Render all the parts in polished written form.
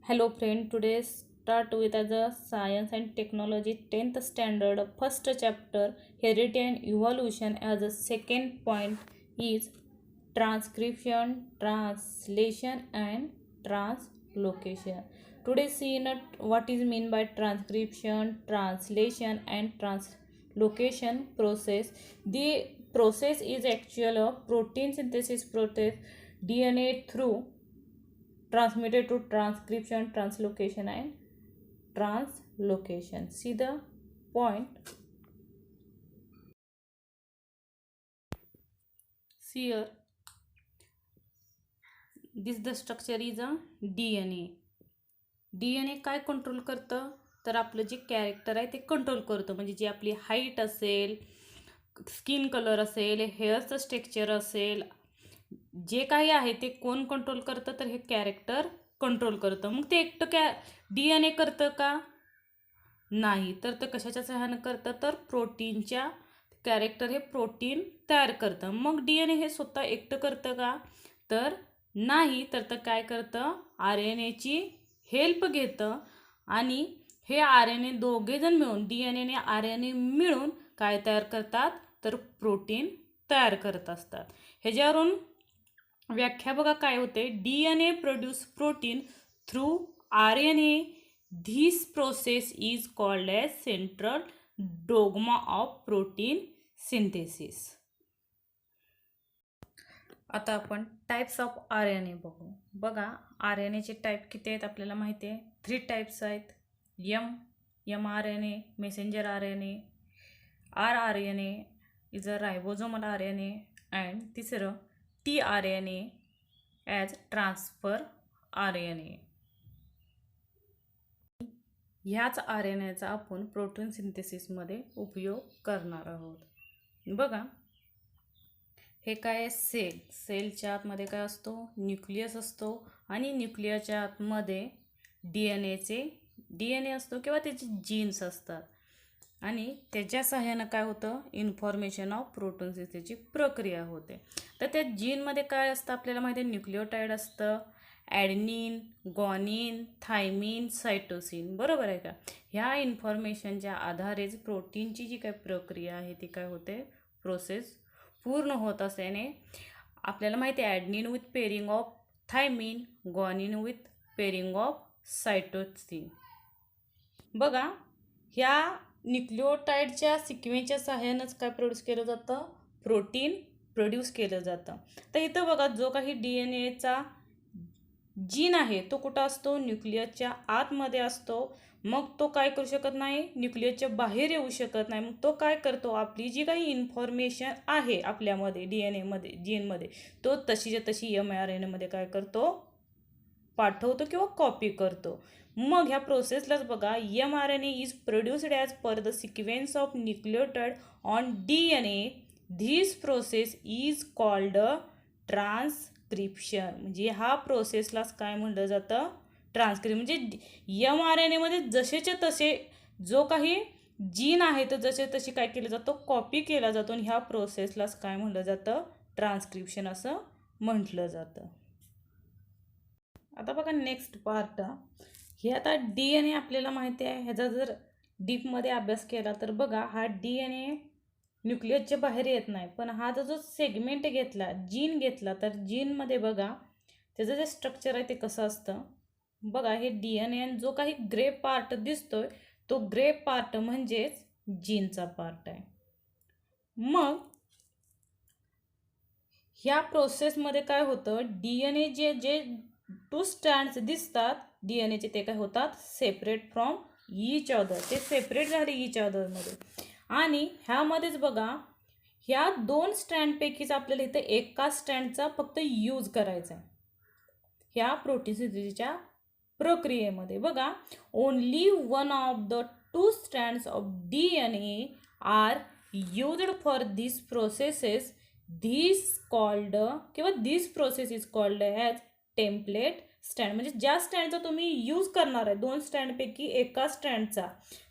Hello friend, today start with the science and technology 10th standard first chapter heredity and evolution. As a second point is transcription, translation and translocation. Today see what is mean by transcription, translation and translocation process. The process is actual of protein synthesis process DNA through transmitted to transcription, translocation and translocation. See the point. See here, this the structure is a DNA. DNA काय control करतं तर आपलं जे character आहे ते control करतं. म्हणजे जी आपली हाईट असेल, स्किन कलर असेल, हेअरचं स्ट्रक्चर असेल, जे काही आहे ते कोण कंट्रोल करतं तर हे कॅरेक्टर कंट्रोल करतं. मग ते एकटं DNA करतं का? नाही. तर ते कशाच्या सहाय्याने करतं तर प्रोटीनच्या कॅरेक्टर हे प्रोटीन तयार करतं. मग DNA हे स्वतः एकटं करतं का तर नाही. तर काय करतं RNAची हेल्प घेतं आणि हे RNA दोघेजण मिळून DNA ने RNA मिळून काय तयार करतात तर प्रोटीन तयार करत असतात. ह्याच्यावरून व्याख्या बघा काय होते. DNA produce protein through RNA. This process is called as central dogma of protein synthesis. आता आपण टाइप्स ऑफ RNA बघू. बघा RNA चे टाइप किती आहेत आपल्याला माहिती आहे. 3 टाइप्स आहेत. mRNA, messenger RNA, rRNA is a ribosomal RNA and तिसरं tRNA as transfer RNA. ह्याच RNAचा आपण प्रोटीन सिंथेसिसमध्ये उपयोग करणार आहोत. बघा हे काय सेलच्या आतमध्ये काय असतो न्यूक्लियस असतो आणि न्यूक्लियसच्या आतमध्ये DNA असतो किंवा त्याचे जीन्स असतात आणि त्याच्या सहाय्याने काय होतं इन्फॉर्मेशन ऑफ प्रोटीन सिंथेसिसची प्रक्रिया होते. तर त्या जीनमध्ये काय असतं आपल्याला माहिती आहे न्यूक्लियोटाइड असतं, ॲडेनिन, ग्वानिन, थायमिन, सायटोसिन. बरोबर आहे का. ह्या इन्फॉर्मेशनच्या आधारेच प्रोटीनची जी काय प्रक्रिया आहे ती काय होते प्रोसेस पूर्ण होत असल्याने आपल्याला माहिती आहे adenine with pairing of thymine, guanine with pairing of cytosine. बघा ह्या न्यूक्लियोटाइडच्या सिक्वेन्सच्या सहाय्यानेच काय प्रोड्यूस केलं जातं प्रोटीन प्रोड्यूस केलं जातं. तर इथं बघा जो काही DNAचा जीन आहे तो कुठं असतो न्यूक्लियसच्या आतमध्ये असतो. मग तो काय करू शकत नाही न्यूक्लियसच्या बाहेर येऊ शकत नाही. मग तो काय करतो आपली जी काही इन्फॉर्मेशन आहे आपल्यामध्ये DNA जीनमध्ये तो तशीच्या तशी mRNAमध्ये काय करतो पाठवतो किंवा कॉपी करतो. मग ह्या प्रोसेसलाच बघा mRNA is produced as per the sequence of nucleotide on DNA. This process is called transcription. म्हणजे हा प्रोसेसलाच काय म्हटलं जातं ट्रान्सक्रिप्शन. म्हणजे mRNAमध्ये जसेच्या तसे जो काही जीन आहे तर जसे तशी काय केलं जातं कॉपी केला जातो आणि ह्या प्रोसेसलाच काय म्हटलं जातं ट्रान्सक्रिप्शन असं म्हटलं जातं. आता बघा नेक्स्ट पार्ट हे आता DNA आपल्याला माहिती आहे. ह्याचा जर डीपमध्ये अभ्यास केला तर बघा हा DNA न्यूक्लियसच्या बाहेर येत नाही. पण हा जो सेगमेंट घेतला जीन घेतला तर जीनमध्ये बघा त्याचं जे स्ट्रक्चर आहे ते कसं असतं बघा. हे DNA आणि जो काही ग्रे पार्ट दिसतोय तो ग्रे पार्ट म्हणजेच जीनचा पार्ट आहे. मग ह्या प्रोसेसमध्ये काय होतं DNA जे 2 स्ट्रँड्स दिसतात DNAचे ते काय होतात सेपरेट फ्रॉम ईच अदर. ते सेपरेट झाले ईच अदरमध्ये आणि ह्यामध्येच बघा ह्या 2 स्ट्रँडपैकीच आपल्याला इथे एका स्ट्रँडचा फक्त यूज करायचा आहे ह्या प्रोटीन सिंथेसिसच्या प्रक्रियेमध्ये. बघा only one of the 2 strands of DNA are used for this processes. This called किंवा this process is called as template स्टँड. म्हणजे ज्या स्टँडचा तुम्ही यूज करणार आहे 2 स्टँडपैकी एका स्टँडचा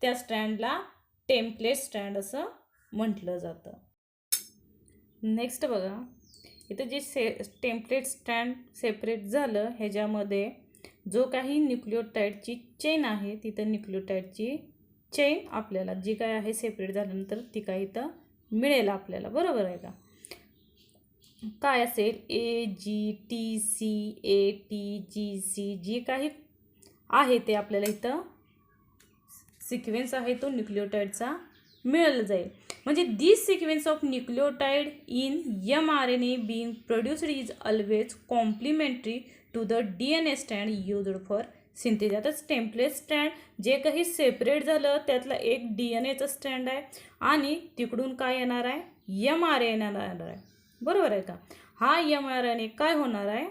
त्या स्टँडला टेम्पलेट स्टँड असं म्हटलं जातं. नेक्स्ट बघा इथं जे टेम्पलेट स्टँड सेपरेट झालं ह्याच्यामध्ये जो काही न्यूक्लियोटाईडची चेन आहे तिथं न्यूक्लियोटाईडची चेन आपल्याला जी काय आहे सेपरेट झाल्यानंतर ती काय इथं मिळेल आपल्याला, बरोबर आहे का? काय असेल AGTCATGC जी काही आहे ते आपल्याला इथं सिक्वेन्स आहे तो न्यूक्लियोटाईडचा मिळाला जाईल. म्हणजे this sequence of nucleotide in mRNA being produced is always complementary to the DNA स्टँड यूज्ड फॉर सिंथेसिस. आता टेम्पलेट स्टँड जे काही सेपरेट झालं त्यातला एक DNAचं स्टँड आहे आणि तिकडून काय येणार आहे, mRNA येणार आहे, बरोबर आहे का? हा mRNA काय होणार आहे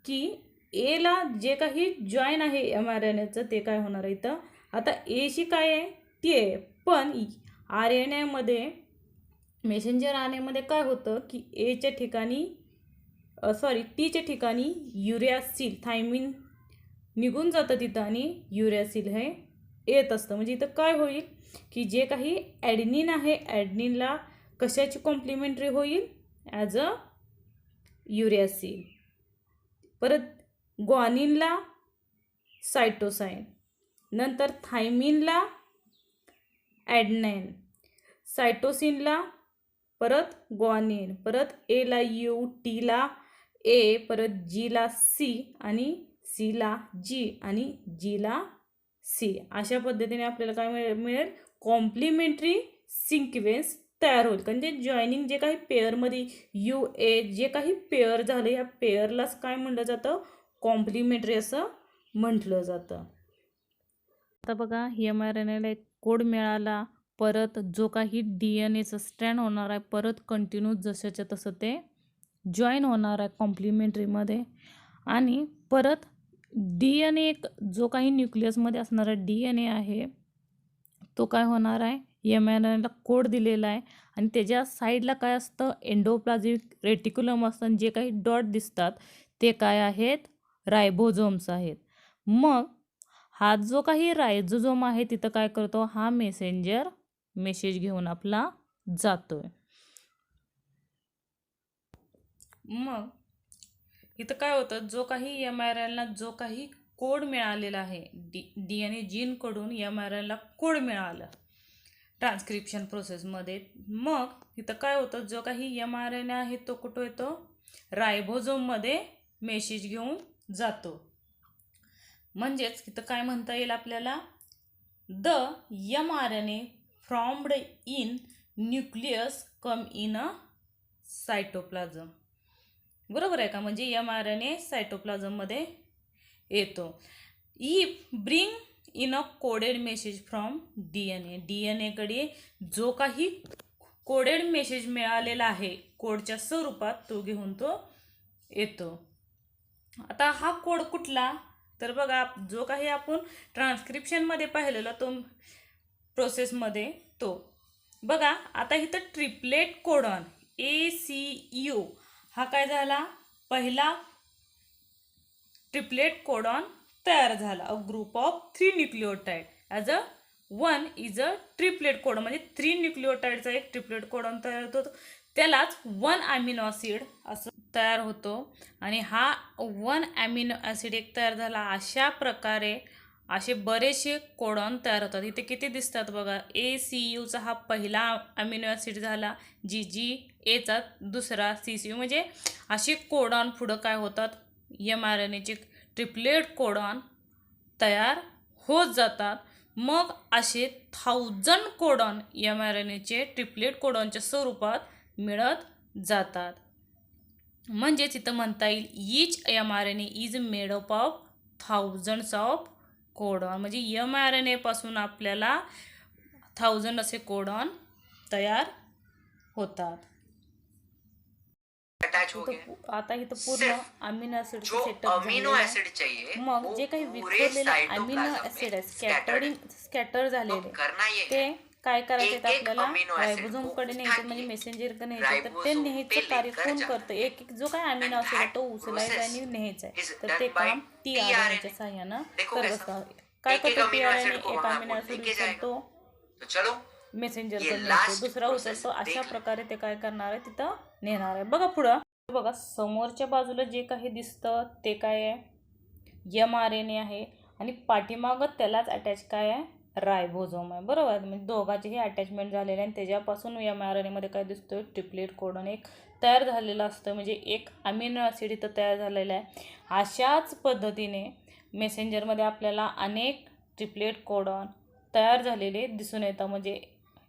की एला जे काही जॉईन आहे mRNAचं ते काय होणार आहे इथं, आता एशी काय आहे ती आहे, पण RNAमध्ये मेसेंजर RNAमध्ये काय होतं की एच्या ठिकाणी टीच्या ठिकाणी युरॅसिल थायमिन निघून जातं तिथं आणि युरॅसिल हे येत असतं. म्हणजे इथं काय होईल की जे काही ॲडेनिन आहे ॲडेनिनला कशाची कॉम्प्लिमेंटरी होईल, ॲज अ युरॅसिल. परत ग्वानिनला सायटोसाईन, नंतर थायमिनला ॲडेनाईन, सायटोसिनला परत ग्वानिन, परत एला यू, टीला ए, परत जीला सी आणि सीला जी आणि जीला सी. अशा पद्धतीने आपल्याला काय मिळेल, कॉम्प्लिमेंटरी सिक्वेन्स तयार होईल. म्हणजे जॉईनिंग जे काही पेअरमध्ये UA जे काही पेअर झालं या पेअरलाच काय म्हटलं जातं, कॉम्प्लिमेंटरी असं म्हटलं जातं. आता बघा mRNAला एक कोड मिळाला, परत जो काही DNAचं स्ट्रँड होणार आहे परत कंटिन्यू जशाच्या तसं ते जॉईन होणार आहे कॉम्प्लिमेंटरीमध्ये. आणि परत DNA जो काही न्यूक्लियसमध्ये असणारा DNA आहे तो काय होणार आहे, mRNAला कोड दिलेला आहे आणि त्याच्या साईडला काय असतं, एंडोप्लाझमिक रेटिक्युलम असतं. जे काही डॉट दिसतात ते काय आहेत, रायबोझोम्स आहेत. मग हा जो काही रायझोझोम आहे तिथं काय करतो, हा मेसेंजर मेसेज घेऊन आपला जातोय. मग इथं काय होतं, जो काही mRNAला जो काही कोड मिळालेला आहे DNA जीनकडून mRNAला कोड मिळाला ट्रान्सक्रिप्शन प्रोसेसमध्ये. मग इथं काय होतं, जो काही mRNA आहे तो कुठं येतो, रायबोझोममध्ये मेसेज घेऊन जातो. म्हणजेच इथं काय म्हणता येईल आपल्याला, the mRNA formed in nucleus come in a cytoplasm, बरोबर आहे का? म्हणजे mRNA सायटोप्लाझममध्ये येतो. If bring in a coded message from DNAकडे जो काही कोडेड मेसेज मिळालेला आहे कोडच्या स्वरूपात तो घेऊन तो येतो. आता हा कोड कुठला, तर बघा जो काही आपण ट्रान्सक्रिप्शनमध्ये पाहिलेला तो प्रोसेसमध्ये तो बघा. आता इथं ट्रिपलेट कोडॉन ACU हा काय झाला, पहिला ट्रिपलेट कोडॉन तयार झाला. A group of 3 nucleotide as a one is a triplet codon. म्हणजे 3 न्यूक्लियोटाईडचा एक ट्रिपलेट कोडॉन तयार होतो, त्यालाच 1 अमिनो ॲसिड असं तयार होतो. आणि हा 1 अमिनो ॲसिड एक तयार झाला. अशा प्रकारे असे बरेचसे कोडॉन तयार होतात. इथे किती दिसतात बघा, ACUचा हा पहिला अमिनो ॲसिड झाला, GGAचा दुसरा, CCU. म्हणजे असे कोडॉन पुढं काय होतात, mRNAचे ट्रिपलेट कोडॉन तयार होत जातात. मग असे 1000 कोडॉन mRNAचे ट्रिपलेट कोडॉनच्या स्वरूपात मिळत जातात. म्हणजेच इथं म्हणता येईल each mRNA is made up of thousands of codon. म्हणजे mRNA पासून आपल्याला 1000 असे कोडॉन तयार होतात. आता इथं पूर्ण अमिनो ॲसिड सेटअप झालेलं. मग जे काही विखुरलेले अमिनो ॲसिड स्कॅटर झालेले ते काय करायचे, आपल्याला रायबोझोमकडे न्यायचे, म्हणजे मेसेंजरकडे न्यायचे. तर ते न्यायचं कार्य कोण करतं, एक जो काय अमिनो ॲसिड आहे तो उचलायचा आणि न्यायचा आहे. तर ते काम tRNAच्या सहाय्यानं करत असतात. काय करतो tRNA, एक अमिनो ॲसिड उचलतो, मेसेंजरकडे नेतो, दुसरा उचलतो. अशा प्रकारे ते काय करणार आहे, तिथं नेणार आहे. बघा पुढं बघा, समोरच्या बाजूला जे काही दिसतं ते काय आहे, mRNA आहे आणि पाठीमागं त्यालाच अटॅच काय आहे, रायबोझोम आहे. बरोबर, म्हणजे दोघांचेही अटॅचमेंट झालेले आहे आणि त्याच्यापासून mRNA मध्ये काय दिसतोय, ट्रिपलेट कोडॉन एक तयार झालेलं असतं, म्हणजे एक अमिनो ॲसिड इथं तयार झालेला आहे. अशाच पद्धतीने मेसेंजरमध्ये आपल्याला अनेक ट्रिपलेट कोडॉन तयार झालेले दिसून येतात. म्हणजे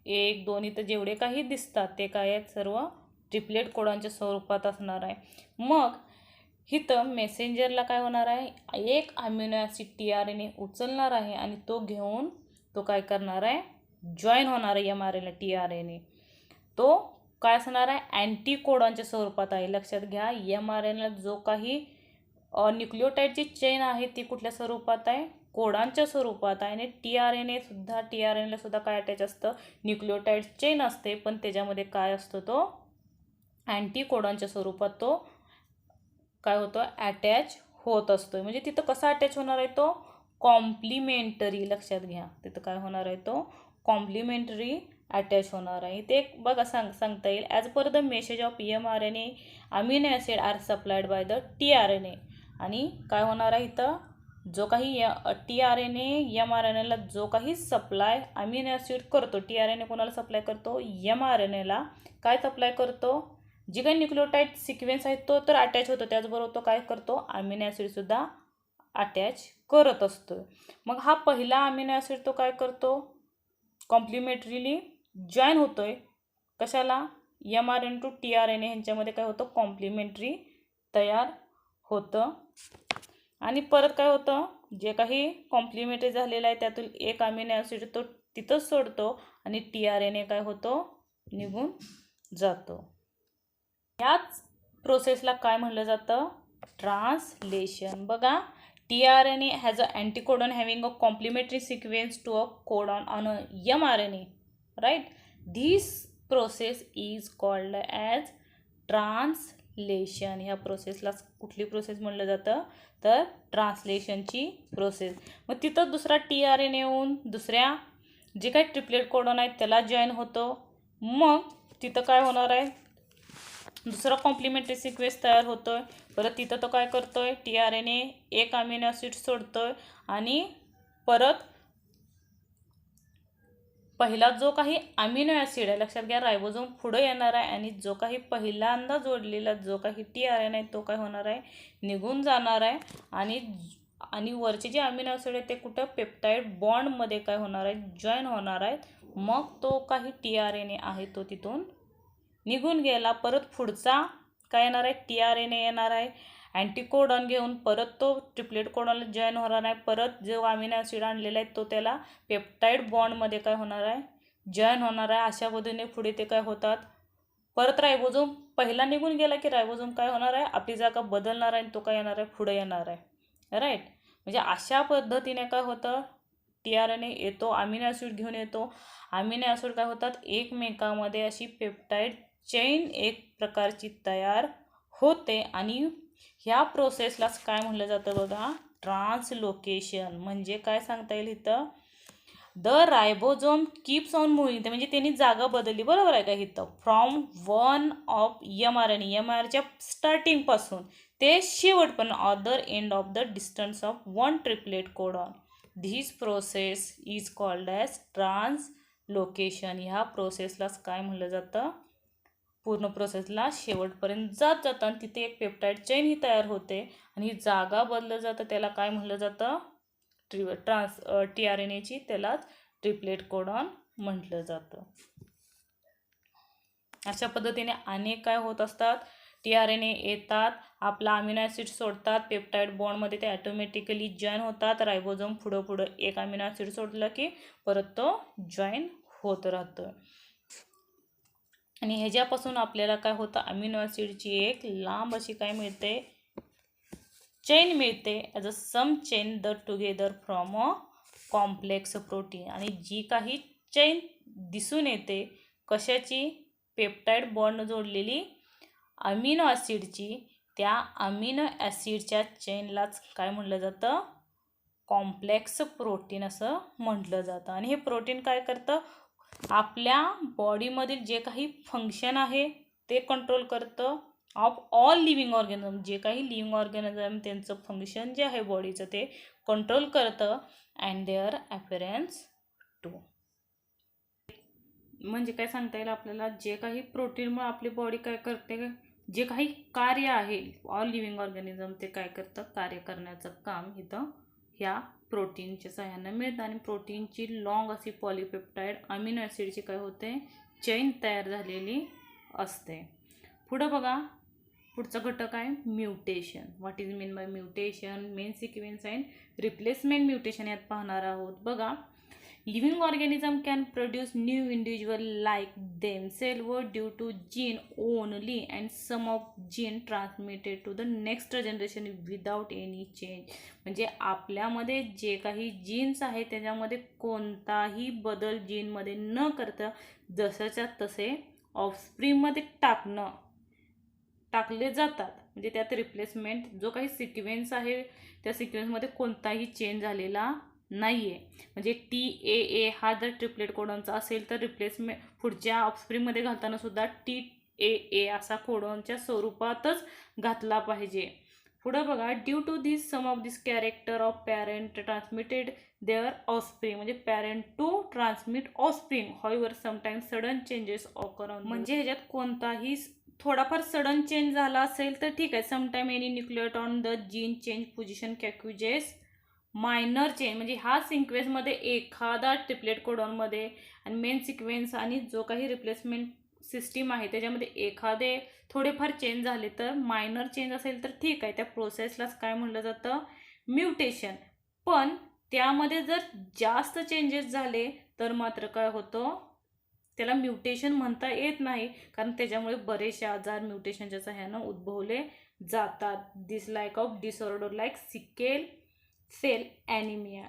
1, 2 इथं जेवढे काही दिसतात ते काय आहेत, सर्व ट्रिपलेट कोडॉनच्या स्वरूपात असणार आहे. मग इथं मेसेंजरला काय होणार आहे, एक अमिनो ॲसिड TRNA उचलणार आहे आणि तो घेऊन तो काय करणार आहे, जॉईन होणार आहे mRNA TRNA. तो काय असणार आहे, अँटीकोडॉनच्या स्वरूपात आहे. लक्षात घ्या, mRNA जो काही न्यूक्लिओटाईडची चेन आहे ती कुठल्या स्वरूपात आहे, कोडांच्या स्वरूपात आहे. आणि TRNA सुद्धा काय अटॅच असतं, न्यूक्लिओटाईड चेन असते, पण त्याच्यामध्ये काय असतो, तो अँटीकोडॉनच्या स्वरूपात तो काय होतो, अटॅच होत असतो. म्हणजे तिथं कसा अटॅच होणार आहे, तो कॉम्प्लिमेंटरी. लक्षात घ्या, तिथं काय होणार आहे, तो कॉम्प्लिमेंटरी अटॅच होणार आहे. ते बघा सांगता येईल, as per the message of mRNA amino acid are supplied by the TRNA. आणि काय होणार आहे इथं, जो काही TRNA mRNAला जो काही सप्लाय अमिनो ॲसिड करतो, TRNA कोणाला सप्लाय करतो, mRNAला काय सप्लाय करतो, जी काही न्यूक्लिओटाईड सिक्वेन्स आहे तो तर अटॅच होतो, त्याचबरोबर तो काय करतो, अमिनो ॲसिडसुद्धा अटॅच करत असतो. मग हा पहिला अमिनो ॲसिड तो काय करतो, कॉम्प्लिमेंटरीली जॉईन होतोय. कशाला, mRNA टू TRNA ह्यांच्यामध्ये काय होतं, कॉम्प्लिमेंटरी तयार होतं. आणि परत काय होतं, जे काही कॉम्प्लिमेंटरी झालेलं आहे त्यातून एक अमिनो ॲसिड तो तिथंच सोडतो आणि TRNA काय होतो, निघून जातो. याच प्रोसेसला काय म्हणलं जातं, ट्रान्सलेशन. बघा, TRNA has a anticodon having a complementary sequence to a codon on a mRNA, right. This process is called as translation. ह्या प्रोसेसला कुठली प्रोसेस म्हणलं जातं, तर ट्रान्सलेशनची प्रोसेस. मग तिथं दुसरा TRNA येऊन दुसऱ्या जे काही ट्रिपलेट कोडॉन आहेत त्याला जॉईन होतो. मग तिथं काय होणार आहे, दुसरा कॉम्प्लिमेंटरी सिक्वेन्स तयार होतोय. परत तिथं तो काय करतोय, TRNA एक अमिनो ॲसिड सोडतोय आणि परत पहिला जो काही अमिनो ॲसिड आहे, लक्षात घ्या, रायबोझोम पुढे येणार आहे आणि जो काही पहिल्यांदा जोडलेला जो काही TRNA आहे तो काय होणार आहे, निघून जाणार आहे. आणि वरचे जे अमिनो ॲसिड आहे ते कुठं, पेप्टाईड बॉन्डमध्ये काय होणार आहे, जॉईन होणार आहेत. मग तो काही TRNA आहे तो तिथून निघून गेला. परत पुढचा काय येणार आहे, TRNA येणार आहे अँटीकोडॉन घेऊन, परत तो ट्रिपलेट कोडॉनला जॉईन होणार आहे. परत जो अमिनो ॲसिड आणलेला आहे तो त्याला पेप्टाईड बॉन्डमध्ये काय होणार आहे, जॉईन होणार आहे. अशा पद्धतीने पुढे ते काय होतात. परत रायबोझोम पहिला निघून गेला की रायबोझोम काय होणार आहे, आपली जागा बदलणार आहे आणि तो काय येणार आहे, पुढे येणार आहे, राईट. म्हणजे अशा पद्धतीने काय होतं, TRNA येतो, अमिनो ॲसिड घेऊन येतो. अमिनो ॲसिड काय होतात, एकमेकांमध्ये अशी पेप्टाईड चेन एक प्रकारची तयार होते. आणि ह्या प्रोसेसलाच काय म्हणलं जातं बघा, ट्रान्सलोकेशन. म्हणजे काय सांगता येईल इथं, the ribosome keeps on moving, म्हणजे त्यांनी जागा बदलली, बरोबर आहे का इथं, फ्रॉम वन ऑफ mRNA स्टार्टिंगपासून ते शेवटपर्यंत other end of the distance of one triplet codon. This process is called as translocation. ह्या प्रोसेसलाच काय म्हणलं जातं, पूर्ण प्रोसेसला शेवटपर्यंत जातं आणि तिथे एक पेप्टाईड चेन ही तयार होते आणि ही जागा बदललं जातं, त्याला काय म्हणलं जातं, TRNAची, त्यालाच ट्रिपलेट कोडॉन म्हटलं जातं. अशा पद्धतीने अनेक काय होत असतात, TRNA येतात, आपला अमिनो ॲसिड सोडतात, पेप्टाईड बॉन्डमध्ये ते ॲटोमॅटिकली जॉईन होतात. रायबोझोम पुढं एक अमिनो ॲसिड सोडलं की परत तो जॉईन होत राहतो. आणि ह्याच्यापासून आपल्याला काय होतं, अमिनो ॲसिडची एक लांब अशी काय मिळते, चेन मिळते, as a some chain the together from a complex protein. आणि जी काही चेन दिसून येते कशाची, पेप्टाईड बॉन्ड जोडलेली अमिनो ॲसिडची, त्या अमिनो ॲसिडच्या चेनलाच काय म्हटलं जातं, कॉम्प्लेक्स प्रोटीन असं म्हटलं जातं. आणि हे प्रोटीन काय करतं, आपल्या बॉडीमधील जे काही फंक्शन आहे ते कंट्रोल करतं. ऑफ ऑल लिव्हिंग ऑर्गॅनिझम, जे काही लिव्हिंग ऑर्गॅनिझम त्यांचं फंक्शन जे आहे बॉडीचं ते कंट्रोल करतं अँड देअर अपीअरन्स टू. म्हणजे काय सांगता येईल आपल्याला, जे काही प्रोटीनमुळे आपली बॉडी काय करते, जे काही कार्य आहे ऑल लिव्हिंग ऑर्गॅनिझम ते काय करतं, कार्य करण्याचं काम इथं ह्या प्रोटीनच्या सहाय्याने मिळतं. आणि प्रोटीनची लॉंग अशी पॉलिपेप्टाईड अमिनो ॲसिडची काय होते, चेन तयार झालेली असते. पुढं बघा, पुढचा घटक आहे mutation. What is mean by mutation, main sequence and replacement mutation यात पाहणार आहोत. बघा, living organism can produce new individual like themselves due to gene only and some of gene transmitted to the next generation without any change. म्हणजे आपल्यामध्ये जे काही jeans आहे त्याच्यामध्ये कोणताही बदल जीनमध्ये न करता जसंच्या तसे ऑफस्प्रिंगमध्ये टाकले जातात. म्हणजे त्यात रिप्लेसमेंट जो काही सिक्वेन्स आहे त्या सिक्वेन्समध्ये कोणताही चेंज झालेला नाही आहे. म्हणजे TAA हा जर ट्रिपलेट कोडॉनचा असेल तर रिप्लेसमेंट पुढच्या ऑफस्प्रिंगमध्ये घालताना सुद्धा TAA असा कोडॉनच्या स्वरूपातच घातला पाहिजे. पुढं बघा, due to this some of this character of parent transmitted their offspring. म्हणजे parent to transmit offspring, however sometimes sudden changes occur on. म्हणजे ह्याच्यात कोणताही थोडाफार सडन चेंज झाला असेल तर ठीक आहे. Sometime any nucleotide on the gene change position causes minor change. म्हणजे हा सिक्वेन्समध्ये एखादा ट्रिपलेट कोडॉनमध्ये आणि मेन सिक्वेन्स आणि जो काही रिप्लेसमेंट सिस्टीम आहे त्याच्यामध्ये एखादे थोडेफार चेंज झाले तर मायनर चेंज असेल तर ठीक आहे, त्या प्रोसेसलाच काय म्हटलं जातं, म्युटेशन. पण त्यामध्ये जर जास्त चेंजेस झाले तर मात्र काय होतं, त्याला म्युटेशन म्हणता येत नाही, कारण त्याच्यामुळे बरेचसे आजार म्युटेशनच्या सहाय्यानं उद्भवले जातात. This like of disorder like sickle cell anemia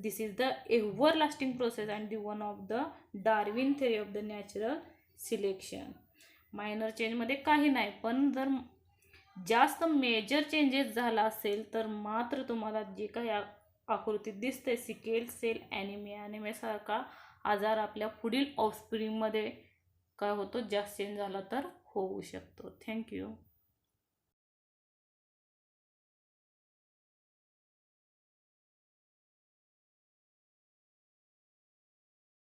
this is the everlasting process and the one of the Darwin theory of the natural selection. Minor चेंजमध्ये काही नाही, पण जर जास्त मेजर चेंजेस झाला असेल तर मात्र तुम्हाला जे काही आकृतीत दिसते सिकेल सेल ॲनिमियासारखा आजार आपल्या पुढील ऑफस्प्रिंगमध्ये काय होतो, जास्त चेंज झाला तर होऊ शकतो. थँक्यू.